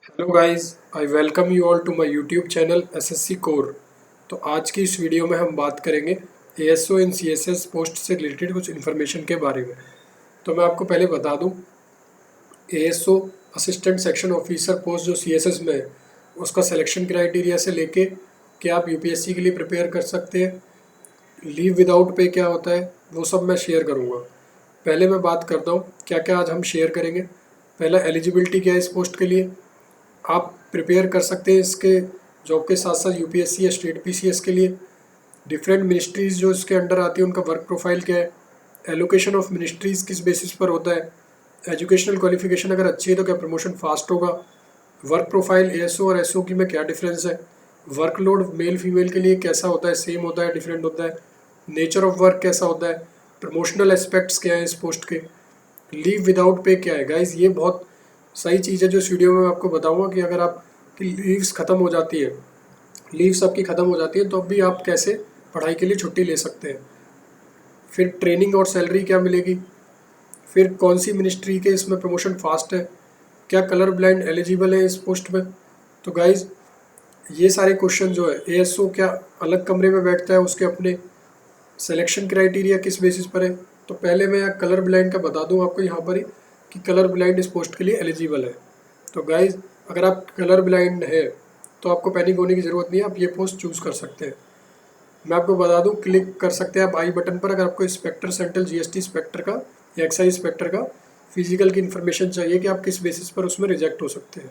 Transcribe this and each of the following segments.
Hello guys, I welcome you all to my YouTube channel SSC core. तो आज की इस वीडियो में हम बात करेंगे एएसओ इन सीएसएस पोस्ट से रिलेटेड कुछ इन्फॉर्मेशन के बारे में। तो मैं आपको पहले बता दूं, ASO assistant section officer post जो सीएसएस में है, उसका सिलेक्शन क्राइटेरिया से लेके कि आप यूपीएससी के लिए प्रिपेयर कर सकते हैं, लीव विदाउट पे क्या होता है, वो सब मैं शेयर करूँगा। पहले मैं बात करता हूँ क्या क्या आज हम शेयर करेंगे। पहला, एलिजिबिलिटी क्या है इस पोस्ट के लिए। आप प्रिपेयर कर सकते हैं इसके जॉब के साथ साथ यूपीएससी या स्टेट पीसीएस के लिए। डिफरेंट मिनिस्ट्रीज़ जो इसके अंडर आती है उनका वर्क प्रोफाइल क्या है, एलोकेशन ऑफ मिनिस्ट्रीज़ किस बेसिस पर होता है, एजुकेशनल क्वालिफिकेशन अगर अच्छी है तो क्या प्रमोशन फास्ट होगा, वर्क प्रोफाइल एएसओ और एसओ की में क्या डिफरेंस है, वर्कलोड मेल फीमेल के लिए कैसा होता है, सेम होता है, डिफरेंट होता है, नेचर ऑफ वर्क कैसा होता है, प्रमोशनल एस्पेक्ट्स क्या है इस पोस्ट के, लीव विदाउट पे क्या है। गाइज ये बहुत सही चीज़ है जो इस वीडियो में मैं आपको बताऊंगा कि अगर आपकी लीव्स ख़त्म हो जाती है, लीव्स आपकी ख़त्म हो जाती है तो भी आप कैसे पढ़ाई के लिए छुट्टी ले सकते हैं। फिर ट्रेनिंग और सैलरी क्या मिलेगी, फिर कौन सी मिनिस्ट्री के इसमें प्रमोशन फास्ट है, क्या कलर ब्लाइंड एलिजिबल है इस पोस्ट में। तो गाइज ये सारे क्वेश्चन जो है, एएसओ क्या अलग कमरे में बैठता है, उसके अपने सिलेक्शन क्राइटेरिया किस बेसिस पर है। तो पहले मैं कलर ब्लाइंड का बता दूं आपको यहाँ पर ही कि कलर ब्लाइंड इस पोस्ट के लिए एलिजिबल है। तो गाइज अगर आप कलर ब्लाइंड है तो आपको पैनिक होने की ज़रूरत नहीं है, आप ये पोस्ट चूज़ कर सकते हैं। मैं आपको बता दूं, क्लिक कर सकते हैं आप आई बटन पर अगर आपको इंस्पेक्टर सेंट्रल जीएसटी इंस्पेक्टर का या एक्साइज इंस्पेक्टर का फिजिकल की इन्फॉर्मेशन चाहिए कि आप किस बेसिस पर उसमें रिजेक्ट हो सकते हैं।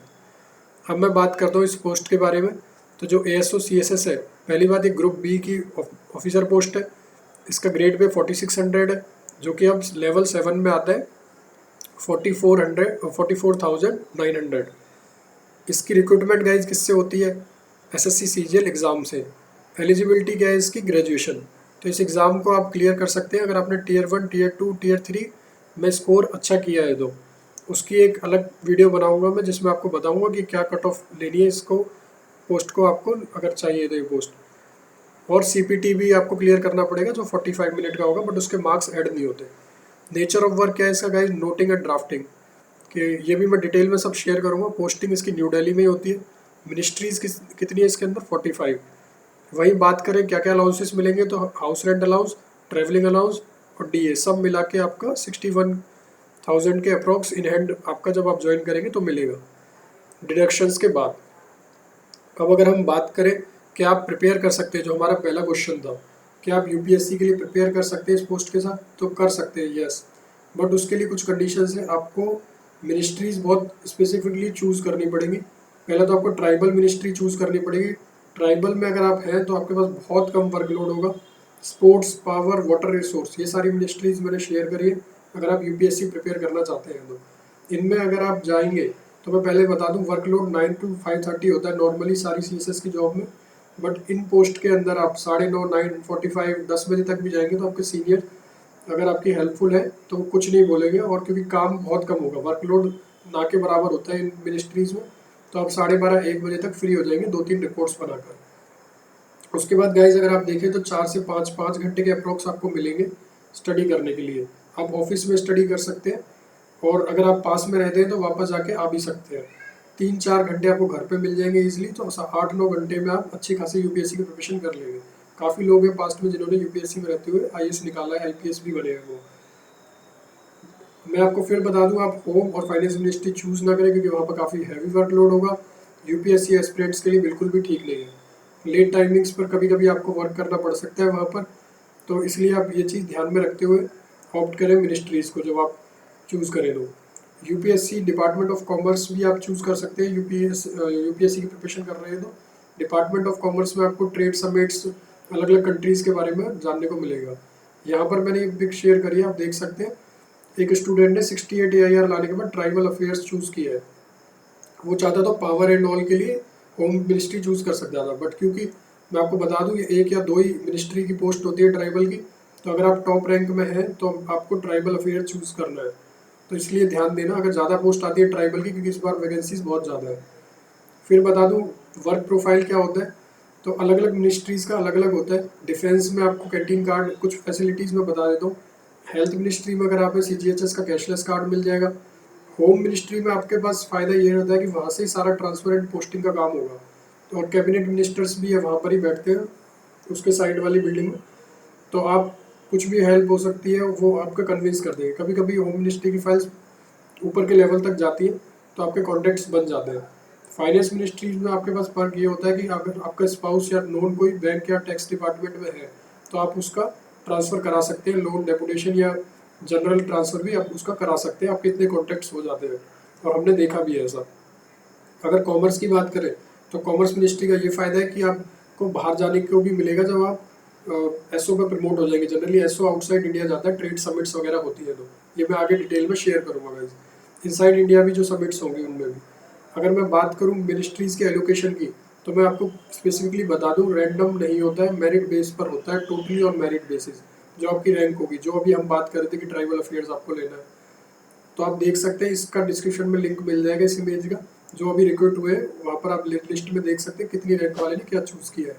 अब मैं बात करता हूँ इस पोस्ट के बारे में। तो जो एएसओ सीएसएस है, पहली बात, एक ग्रुप बी की ऑफिसर पोस्ट है। इसका ग्रेड पे 4600 है, जो कि अब लेवल 7 में आता है 44,900। इसकी रिक्रूटमेंट गाइज किससे होती है, एसएससी सीजीएल एग्ज़ाम से। एलिजिबिलिटी क्या है इसकी, ग्रेजुएशन। तो इस एग्ज़ाम को आप क्लियर कर सकते हैं अगर आपने टीयर 1, टीयर 2, टीयर 3 में स्कोर अच्छा किया है तो। उसकी एक अलग वीडियो बनाऊंगा मैं जिसमें आपको बताऊंगा कि क्या कट ऑफ लेनी है इसको, पोस्ट को आपको अगर चाहिए तो ये पोस्ट। और सीपीटी भी आपको क्लियर करना पड़ेगा जो 45 मिनट का होगा, बट उसके मार्क्स ऐड नहीं होते। नेचर ऑफ वर्क क्या है इसका गाइज, नोटिंग एंड ड्राफ्टिंग, कि ये भी मैं डिटेल में सब शेयर करूँगा। पोस्टिंग इसकी न्यू दिल्ली में ही होती है। मिनिस्ट्रीज़ कितनी है इसके अंदर, 45। वहीं बात करें क्या क्या अलाउंसेस मिलेंगे, तो house rent allowance, travelling allowance और डीए सब मिला के आपका 61,000 के अप्रॉक्स इन हैंड आपका जब आप ज्वाइन करेंगे तो मिलेगा डिडक्शंस के बाद। अब अगर हम बात करें कि आप प्रिपेयर कर सकते हैं, जो हमारा पहला क्वेश्चन था कि आप यूपीएससी के लिए प्रिपेयर कर सकते हैं इस पोस्ट के साथ, तो कर सकते हैं, यस। बट उसके लिए कुछ कंडीशंस हैं, आपको मिनिस्ट्रीज़ बहुत स्पेसिफिकली चूज़ करनी पड़ेंगी। पहले तो आपको ट्राइबल मिनिस्ट्री चूज़ करनी पड़ेगी। ट्राइबल में अगर आप हैं तो आपके पास बहुत कम वर्कलोड होगा। स्पोर्ट्स, पावर, वाटर रिसोर्स, ये सारी मिनिस्ट्रीज़ मैंने शेयर करी है अगर आप यूपीएससी प्रिपेयर करना चाहते हैं तो। इनमें अगर आप जाएंगे तो मैं पहले बता दूं, वर्कलोड 9 to 5:30 होता है नॉर्मली सारी सीएसएस की जॉब में। बट इन पोस्ट के अंदर आप 9:30, 9:45, 10 बजे तक भी जाएंगे तो आपके सीनियर अगर आपकी हेल्पफुल है तो वो कुछ नहीं बोलेंगे, और क्योंकि काम बहुत कम होगा, वर्कलोड ना के बराबर होता है इन मिनिस्ट्रीज़ में। तो आप 12:30, 1 बजे तक फ्री हो जाएंगे 2-3 रिपोर्ट्स बनाकर। उसके बाद गाइज अगर आप देखें तो 4 से 5 घंटे के अप्रोक्स आपको मिलेंगे स्टडी करने के लिए। आप ऑफिस में स्टडी कर सकते हैं, और अगर आप पास में रहते हैं तो वापस जाके आ भी सकते हैं। 3-4 घंटे आपको घर पे मिल जाएंगे इजीली, तो 8-9 घंटे में आप अच्छी खासी यूपीएससी की प्रिपरेशन कर लेंगे। काफ़ी लोग हैं पास्ट में जिन्होंने यूपीएससी में रहते हुए आईएएस निकाला है, आईपीएस भी बने हैं वो। मैं आपको फिर बता दूं, आप होम और फाइनेंस मिनिस्ट्री चूज़ ना करें क्योंकि वहाँ पर काफ़ी हैवी वर्कलोड होगा। यूपीएससी एस्पिरेंट्स के लिए बिल्कुल भी ठीक नहीं है। लेट टाइमिंग्स पर कभी कभी आपको वर्क करना पड़ सकता है वहाँ पर, तो इसलिए आप ये चीज़ ध्यान में रखते हुए ऑप्ट करें मिनिस्ट्रीज़ को जब आप चूज़ करें तो। यूपीएससी डिपार्टमेंट ऑफ कॉमर्स भी आप चूज़ कर सकते हैं, यूपीएससी की प्रिपरेशन कर रहे हैं तो। डिपार्टमेंट ऑफ कॉमर्स में आपको ट्रेड समिट्स, अलग अलग कंट्रीज़ के बारे में जानने को मिलेगा। यहाँ पर मैंने एक पिक शेयर करी है, आप देख सकते हैं। एक स्टूडेंट ने 68 AIR लाने के बाद ट्राइबल अफेयर्स चूज़ किया है। वो चाहता था पावर एंड ऑल के लिए होम मिनिस्ट्री चूज़ कर सकता था, बट क्योंकि मैं आपको बता दूं ये 1 या 2 ही मिनिस्ट्री की पोस्ट होती है ट्राइबल की, तो अगर आप टॉप रैंक में हैं तो आपको ट्राइबल अफेयर चूज़ करना है। तो इसलिए ध्यान देना अगर ज़्यादा पोस्ट आती है ट्राइबल की, क्योंकि इस बार वैकेंसीज बहुत ज़्यादा है। फिर बता दूं वर्क प्रोफाइल क्या होता है, तो अलग अलग मिनिस्ट्रीज़ का अलग अलग होता है। डिफेंस में आपको कैंटीन कार्ड, कुछ फैसिलिटीज़ मैं बता देता हूँ। हेल्थ मिनिस्ट्री में अगर आप CGHS का कैशलेस कार्ड मिल जाएगा। होम मिनिस्ट्री में आपके पास फ़ायदा ये रहता है कि वहाँ से ही सारा ट्रांसफर एंड पोस्टिंग का काम होगा। तो और कैबिनेट मिनिस्टर्स भी है वहाँ पर ही बैठते हैं उसके साइड वाली बिल्डिंग में। तो आप कुछ भी हेल्प हो सकती है वो आपका कन्विंस कर देंगे। कभी कभी होम मिनिस्ट्री की फाइल्स ऊपर के लेवल तक जाती है तो आपके कॉन्टैक्ट्स बन जाते हैं। फाइनेंस मिनिस्ट्री में आपके पास फ़र्क ये होता है कि अगर आपका स्पाउस या नोन कोई बैंक या टैक्स डिपार्टमेंट में है तो आप उसका ट्रांसफ़र करा सकते हैं। लोन डेपुटेशन या जनरल ट्रांसफ़र भी आप उसका करा सकते हैं, आपके इतने कॉन्टैक्ट्स हो जाते हैं और हमने देखा भी है ऐसा। अगर कॉमर्स की बात करें तो कॉमर्स मिनिस्ट्री का ये फ़ायदा है कि आपको बाहर जाने को भी मिलेगा जब आप एसओ पे प्रमोट हो जाएंगे। जनरली एसओ आउटसाइड इंडिया जाता है, ट्रेड समिट्स वगैरह होती है तो ये मैं आगे डिटेल में शेयर करूँगा गाइस। इनसाइड इंडिया भी जो समिट्स होंगे उनमें भी। अगर मैं बात करूँ मिनिस्ट्रीज़ के एलोकेशन की तो मैं आपको स्पेसिफिकली बता दूँ, रैंडम नहीं होता है, मेरिट बेस पर होता है, टोटली ऑन मेरिट बेसिस। जो आपकी रैंक होगी, जो अभी हम बात कर रहे थे कि ट्राइबल अफेयर्स आपको लेना है, तो आप देख सकते हैं इसका डिस्क्रिप्शन में लिंक मिल जाएगा इस इमेज का। जो अभी रिक्रूट हुए हैं वहाँ पर आप लिस्ट में देख सकते हैं कितनी रैंक वाले ने क्या चूज़ किया है।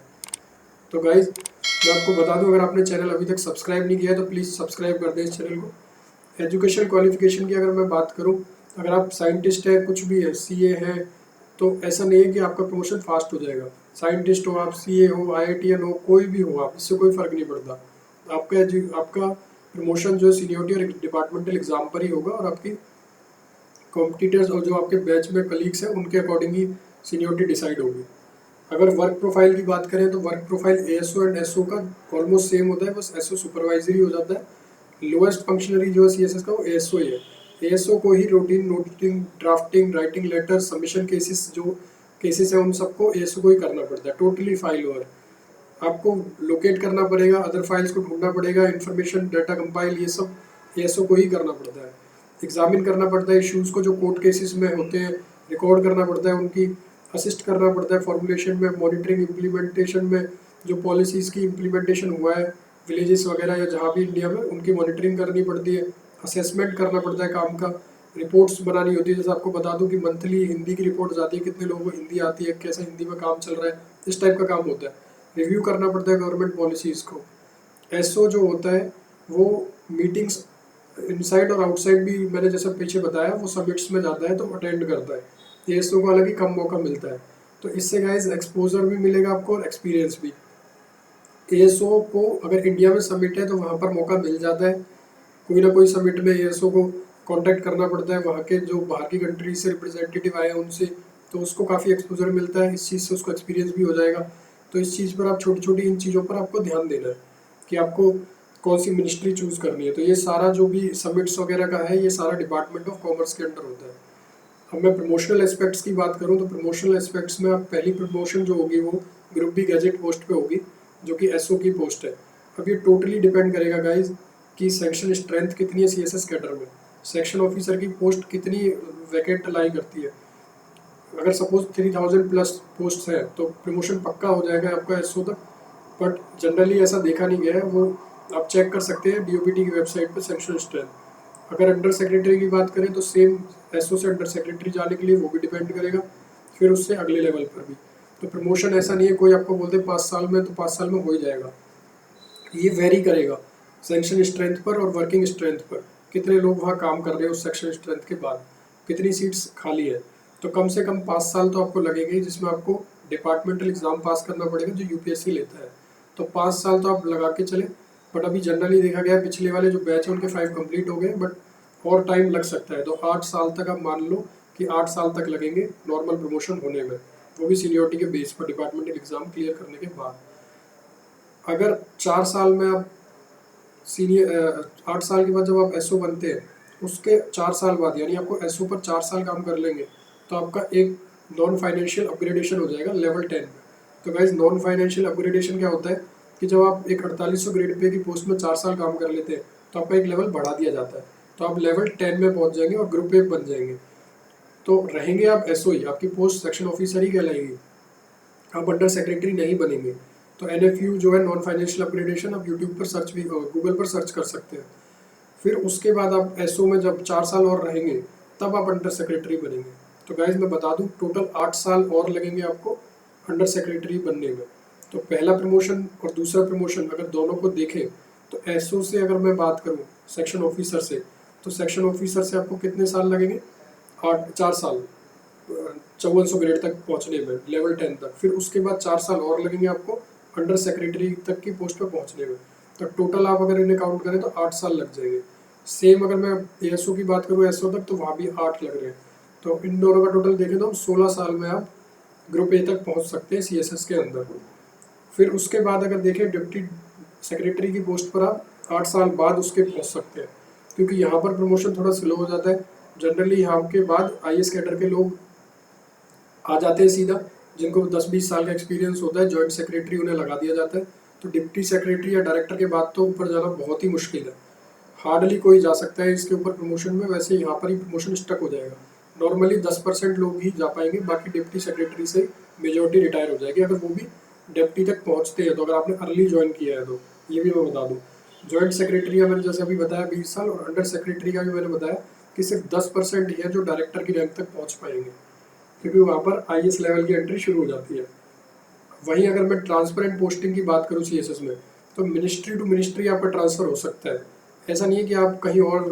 तो गाइज मैं आपको बता दूं, अगर आपने चैनल अभी तक सब्सक्राइब नहीं किया है तो प्लीज़ सब्सक्राइब कर दें इस चैनल को। एजुकेशन क्वालिफिकेशन की अगर मैं बात करूं, अगर आप साइंटिस्ट है, कुछ भी है, सीए है, तो ऐसा नहीं है कि आपका प्रमोशन फास्ट हो जाएगा। साइंटिस्ट हो आप, सीए हो, आईआईटीएन हो, कोई भी हो आप, इससे कोई फ़र्क नहीं पड़ता। आपका प्रमोशन जो सीनियरिटी और डिपार्टमेंटल एग्जाम पर ही होगा और आपकी कॉम्पिटिटर्स और जो आपके बैच में कलीग्स हैं उनके अकॉर्डिंग ही सीनियरिटी डिसाइड होगी। अगर वर्क प्रोफाइल की बात करें तो work profile ASO and SO का ऑलमोस्ट सेम होता है, बस एसओ सुपरवाइजरी हो जाता है। लोएस्ट फंक्शनरी जो है सीएसएस का वो एएसओ ही है। एएसओ को ही routine noting, drafting, writing letter, submission cases, जो केसेस हैं उन सबको एएसओ को ही करना पड़ता है। टोटली फाइल वर्क आपको लोकेट करना पड़ेगा, अदर फाइल्स को ढूंढना पड़ेगा, इन्फॉर्मेशन डाटा कंपाइल, ये सब एएसओ को ही करना पड़ता है। एग्जामिन करना पड़ता है इश्यूज़ को जो कोर्ट केसेस में होते हैं, रिकॉर्ड करना पड़ता है, उनकी असिस्ट करना पड़ता है फॉर्मुलेशन में, मॉनिटरिंग, इम्प्लीमेंटेशन में, जो पॉलिसीज़ की इम्प्लीमेंटेशन हुआ है विलेजेस वगैरह या जहाँ भी इंडिया में, उनकी मॉनिटरिंग करनी पड़ती है, असेसमेंट करना पड़ता है काम का, रिपोर्ट्स बनानी होती है। जैसे आपको बता दूं कि मंथली हिंदी की रिपोर्ट आती है, कितने लोगों को हिंदी आती है, कैसा हिंदी में काम चल रहा है, इस टाइप का काम होता है। रिव्यू करना पड़ता है गवर्नमेंट पॉलिसीज़ को। एसओ जो होता है वो मीटिंग्स इनसाइड और आउटसाइड भी, मैंने जैसा पीछे बताया, वो समिट्स में जाता है तो अटेंड करता है। ये एसओ को अलग ही कम मौका मिलता है। तो इससे गाइस एक्सपोजर भी मिलेगा आपको और एक्सपीरियंस भी। एएसओ को अगर इंडिया में समिट है तो वहाँ पर मौका मिल जाता है, कोई ना कोई समिट में एएसओ को कांटेक्ट करना पड़ता है, वहाँ के जो बाहर की कंट्री से रिप्रेजेंटेटिव आए हैं उनसे, तो उसको काफ़ी एक्सपोजर मिलता है, इस चीज़ से उसको एक्सपीरियंस भी हो जाएगा। तो इस चीज़ पर आप छोटी छोटी इन चीज़ों पर आपको ध्यान देना है कि आपको कौन सी मिनिस्ट्री चूज़ करनी है। तो ये सारा जो भी समिट्स वगैरह का है ये सारा डिपार्टमेंट ऑफ कॉमर्स के अंडर होता है। अब मैं प्रमोशनल एस्पेक्ट्स की बात करूँ तो प्रमोशनल एस्पेक्ट्स में अब पहली प्रमोशन जो होगी वो ग्रुप बी गैजेट पोस्ट पे होगी, जो कि एसओ की पोस्ट है। अब ये टोटली डिपेंड करेगा गाइज कि सेक्शन स्ट्रेंथ कितनी है सीएसएस कैडर में, सेक्शन ऑफिसर की पोस्ट कितनी वैकेंट लाई करती है। अगर सपोज 3000 प्लस पोस्ट है तो प्रमोशन पक्का हो जाएगा आपका एसओ तक, बट जनरली ऐसा देखा नहीं गया है। वो आप चेक कर सकते हैं डीओपीटी की वेबसाइट पर सेक्शन स्ट्रेंथ। अगर अंडर सेक्रेटरी की बात करें तो सेम एसओ से अंडर सेक्रेटरी जाने के लिए वो भी डिपेंड करेगा, फिर उससे अगले लेवल पर भी। तो प्रमोशन ऐसा नहीं है कोई आपको बोलते 5 साल में तो 5 साल में हो ही जाएगा, ये वेरी करेगा सेक्शन स्ट्रेंथ पर और वर्किंग स्ट्रेंथ पर, कितने लोग वहाँ काम कर रहे हैं उस सेक्शन स्ट्रेंथ के बाद, कितनी सीट्स खाली है। तो कम से कम 5 साल तो आपको लगेंगे, जिसमें आपको डिपार्टमेंटल एग्जाम पास करना पड़ेगा जो यूपीएससी लेता है। तो 5 साल तो आप लगा के चले, बट अभी जनरली देखा गया पिछले वाले जो बैच है उनके 5 कंप्लीट हो गए, बट और टाइम लग सकता है। तो 8 साल तक आप मान लो कि 8 साल तक लगेंगे नॉर्मल प्रमोशन होने में, वो भी सीनियरिटी के बेस पर डिपार्टमेंटल एग्जाम क्लियर करने के बाद। अगर 4 साल में आप सीनियर 8 साल के बाद जब आप एसओ बनते हैं उसके 4 साल बाद, यानी आपको एसओ पर 4 साल काम कर लेंगे तो आपका एक नॉन फाइनेंशियल अपग्रेडेशन हो जाएगा लेवल 10 में। तो गाइज नॉन फाइनेंशियल अपग्रेडेशन क्या होता है कि जब आप एक 4800 ग्रेड पे की पोस्ट में 4 साल काम कर लेते हैं तो आपका एक लेवल बढ़ा दिया जाता है, तो आप लेवल 10 में पहुंच जाएंगे और ग्रुप 1 बन जाएंगे। तो रहेंगे आप एसओ ही, आपकी पोस्ट सेक्शन ऑफिसर ही कहलाएगी, आप अंडर सेक्रेटरी नहीं बनेंगे। तो एनएफयू जो है नॉन फाइनेंशियल अपग्रेडेशन, आप यूट्यूब पर सर्च भी, गूगल पर सर्च कर सकते हैं। फिर उसके बाद आप एसओ में जब 4 साल और रहेंगे तब आप अंडर सेक्रेटरी बनेंगे। तो गाइज मैं बता दूं टोटल 8 साल और लगेंगे आपको अंडर सेक्रेटरी बनने में। तो पहला प्रमोशन और दूसरा प्रमोशन अगर दोनों को देखें तो एसओ से अगर मैं बात करूं सेक्शन ऑफिसर से, तो सेक्शन ऑफिसर से आपको कितने साल लगेंगे, 4 साल 5400 ग्रेड तक पहुंचने में, लेवल 10 तक। फिर उसके बाद 4 साल और लगेंगे आपको अंडर सेक्रेटरी तक की पोस्ट पे पहुंचने में। तो टोटल आप अगर इन्हें काउंट करें तो 8 साल लग जाएंगे। सेम अगर मैं एएसओ की बात करूँ, एसओ तक, तो वहाँ भी 8 लग रहे हैं। तो इन दोनों का टोटल देखें तो 16 साल में आप ग्रुप ए तक पहुँच सकते हैं सीएसएस के अंदर। फिर उसके बाद अगर देखें डिप्टी सेक्रेटरी की पोस्ट पर आप 8 साल बाद उसके पहुँच सकते हैं, क्योंकि यहाँ पर प्रमोशन थोड़ा स्लो हो जाता है। जनरली यहाँ के बाद आईएएस कैडर के लोग आ जाते हैं सीधा, जिनको 10-20 साल का एक्सपीरियंस होता है, जॉइंट सेक्रेटरी उन्हें लगा दिया जाता है। तो डिप्टी सेक्रेटरी या डायरेक्टर के बाद तो ऊपर जाना बहुत ही मुश्किल है, हार्डली कोई जा सकता है इसके ऊपर प्रमोशन में। वैसे यहाँ पर ही प्रमोशन स्टक हो जाएगा। नॉर्मली 10% लोग ही जा पाएंगे, बाकी डिप्टी सेक्रेटरी से मेजोरिटी रिटायर हो जाएगी, अगर वो भी डिप्टी तक पहुँचते हैं तो। अगर आपने अर्ली ज्वाइन किया है तो ये भी मैं बता दूँ, जॉइंट सेक्रेटरी का मैंने जैसे अभी बताया 20 साल, और अंडर सेक्रेटरी का भी मैंने बताया कि सिर्फ 10% ही है जो डायरेक्टर की रैंक तक पहुँच पाएंगे, क्योंकि वहाँ पर आईएएस लेवल की एंट्री शुरू हो जाती है। वहीं अगर मैं ट्रांसपेरेंट पोस्टिंग की बात करूँ सीएसएस में, तो मिनिस्ट्री टू मिनिस्ट्री आपका ट्रांसफ़र हो सकता है। ऐसा नहीं है कि आप कहीं और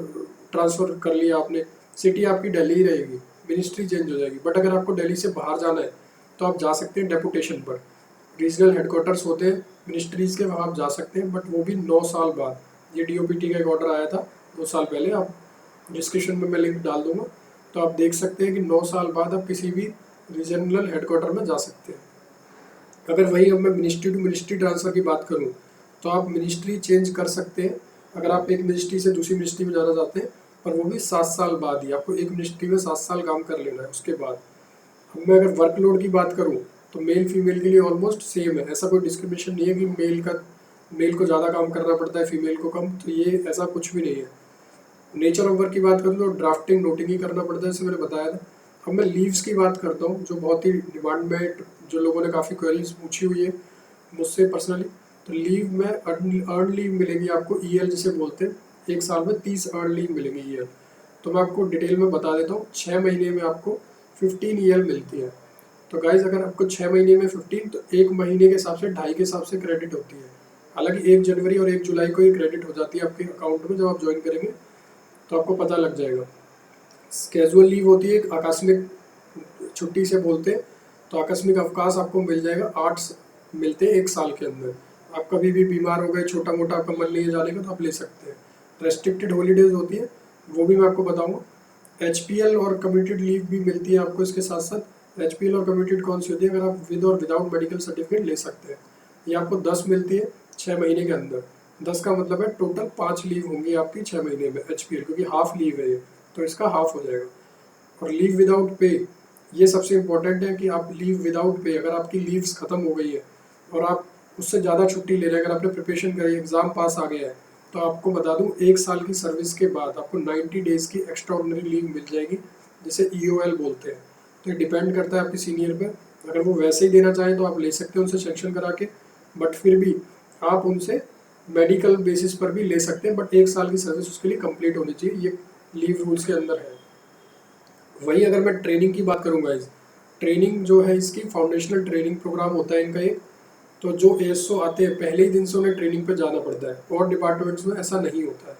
ट्रांसफ़र कर लिया आपने, सिटी आपकी दिल्ली ही रहेगी, मिनिस्ट्री चेंज हो जाएगी। बट अगर आपको दिल्ली से बाहर जाना है तो आप जा सकते हैं डेपुटेशन पर। रीजनल हेडक्वार्टर्स होते हैं मिनिस्ट्रीज़ के, वहाँ आप जा सकते हैं, बट वो भी 9 साल बाद। ये डीओपीटी का एक ऑर्डर आया था 2 साल पहले, आप डिस्क्रिप्शन में मैं लिंक डाल दूँगा, तो आप देख सकते हैं कि 9 साल बाद आप किसी भी रीजनल हेडक्वार्टर में जा सकते हैं। अगर वही अब मैं मिनिस्ट्री टू मिनिस्ट्री ट्रांसफ़र की बात करूँ, तो आप मिनिस्ट्री चेंज कर सकते हैं अगर आप एक मिनिस्ट्री से दूसरी मिनिस्ट्री में जाना चाहते हैं, पर वो भी 7 साल बाद ही। आपको एक मिनिस्ट्री में 7 साल काम कर लेना है उसके बाद। अब मैं अगर वर्कलोड की बात करूँ तो मेल फीमेल के लिए ऑलमोस्ट सेम है। ऐसा कोई डिस्क्रिमिनेशन नहीं है कि मेल को ज़्यादा काम करना पड़ता है, फीमेल को कम, तो ये ऐसा कुछ भी नहीं है। नेचर ऑफ वर्क की बात करूँ तो ड्राफ्टिंग नोटिंग ही करना पड़ता है, जैसे मैंने बताया था। अब मैं लीव्स की बात करता हूँ, जो बहुत ही डिमांड में, जो लोगों ने काफ़ी क्वेरीज पूछी हुई है मुझसे पर्सनली। तो लीव में अर्न लीव मिलेगी आपको, ईएल जिसे बोलते हैं। 1 साल में 30 अर्न लीव मिलेगी ईएल। तो मैं आपको डिटेल में बता देता हूँ। 6 महीने में आपको 15 ईएल मिलती है। तो गाइज अगर आपको 6 महीने में 15, तो 1 महीने के हिसाब से 2.5 के हिसाब से क्रेडिट होती है। हालांकि 1 जनवरी और 1 जुलाई को ही क्रेडिट हो जाती है आपके अकाउंट में। जब आप ज्वाइन करेंगे तो आपको पता लग जाएगा। कैजुअल लीव होती है, एक आकस्मिक छुट्टी से बोलते हैं। तो आकस्मिक अवकाश आपको मिल जाएगा, 8 मिलते हैं 1 साल के अंदर। आप कभी भी बीमार हो गए, छोटा मोटा आपका मन नहीं है जाने का, तो आप ले सकते हैं। रेस्ट्रिक्टेड हॉलीडेज होती है, वो भी मैं आपको बताऊंगा। एचपीएल और कम्यूटेड लीव भी मिलती है आपको इसके साथ साथ। एचपीएल और कम्यूटेड कौन सी होती है, अगर आप विद और विदाउट मेडिकल सर्टिफिकेट ले सकते हैं। ये आपको 10 मिलती है 6 महीने के अंदर। 10 का मतलब है टोटल 5 लीव होंगी आपकी 6 महीने में एचपीएल, क्योंकि हाफ लीव है ये, तो इसका हाफ हो जाएगा। और लीव विदाउट पे, ये सबसे इम्पोर्टेंट है कि आप लीव विदाउट पे, अगर आपकी लीव्स ख़त्म हो गई है और आप उससे ज़्यादा छुट्टी ले रहे हैं, अगर आपने प्रिपरेशन करी, एग्ज़ाम पास आ गया है, तो आपको बता दूं 1 साल की सर्विस के बाद आपको 90 डेज़ की एक्स्ट्रा ऑर्डिनरी लीव मिल जाएगी, जिसे ईओएल बोलते हैं। तो ये डिपेंड करता है आपके सीनियर पे। अगर वो वैसे ही देना चाहें तो आप ले सकते हैं उनसे सेंक्शन करा के, बट फिर भी आप उनसे मेडिकल बेसिस पर भी ले सकते हैं। बट 1 साल की सर्विस उसके लिए कंप्लीट होनी चाहिए, ये लीव रूल्स के अंदर है। वही अगर मैं ट्रेनिंग की बात करूँगा, इस ट्रेनिंग जो है इसकी फाउंडेशनल ट्रेनिंग प्रोग्राम होता है इनका एक। तो जो एएसओ आते हैं पहले ही दिन से उन्हें ट्रेनिंग पे जाना पड़ता है, और डिपार्टमेंट्स में ऐसा नहीं होता है।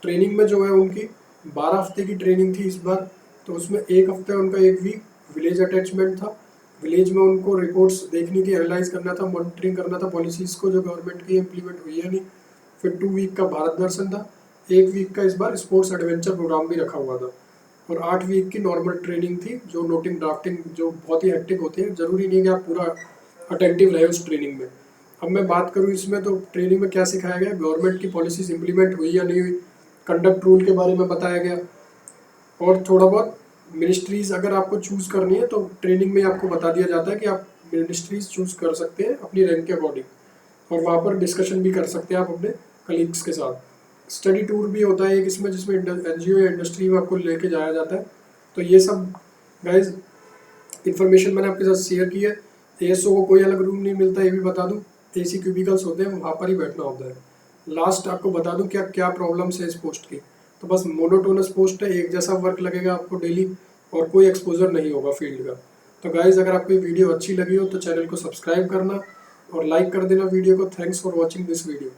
ट्रेनिंग में जो है उनकी 12 हफ्ते की ट्रेनिंग थी इस बार। तो उसमें 1 हफ्ते उनका 1 वीक विलेज अटैचमेंट था। विलेज में उनको रिपोर्ट्स देखने की, एनालाइज करना था, मॉनिटरिंग करना था पॉलिसीज़ को जो गवर्नमेंट की इम्प्लीमेंट हुई है नहीं। फिर 2 वीक का भारत दर्शन था। 1 वीक का इस बार स्पोर्ट्स एडवेंचर प्रोग्राम भी रखा हुआ था। और 8 वीक की नॉर्मल ट्रेनिंग थी, जो नोटिंग ड्राफ्टिंग जो बहुत ही हेक्टिक होती है। ज़रूरी नहीं है कि आप पूरा अटेंटिव रहे उस ट्रेनिंग में। अब मैं बात करूँ इसमें, तो ट्रेनिंग में क्या सिखाया गया, गवर्नमेंट की पॉलिसीज इंप्लीमेंट हुई या नहीं हुई, कंडक्ट रूल के बारे में बताया गया, और थोड़ा बहुत मिनिस्ट्रीज़ अगर आपको चूज़ करनी है तो ट्रेनिंग में आपको बता दिया जाता है कि आप मिनिस्ट्रीज़ चूज़ कर सकते हैं अपनी रैंक के अकॉर्डिंग, और वहाँ पर डिस्कशन भी कर सकते हैं आप अपने कलीग्स के साथ। स्टडी टूर भी होता है एक इसमें, जिसमें एनजीओ या इंडस्ट्री में आपको लेके जाया जाता है। तो ये सब गाइज इन्फॉर्मेशन मैंने आपके साथ शेयर की है। एएसओ को कोई अलग रूम नहीं मिलता, ये भी बता दूं। एसी क्यूबिकल्स होते हैं, वहाँ पर ही बैठना होता है। लास्ट आपको बता दूं क्या क्या प्रॉब्लम्स है इस पोस्ट की। तो बस मोनोटोनस पोस्ट है, एक जैसा वर्क लगेगा आपको डेली, और कोई एक्सपोजर नहीं होगा फील्ड का। तो गाइज अगर आपको ये वीडियो अच्छी लगी हो तो चैनल को सब्सक्राइब करना और लाइक कर देना वीडियो को। Thanks for watching this video.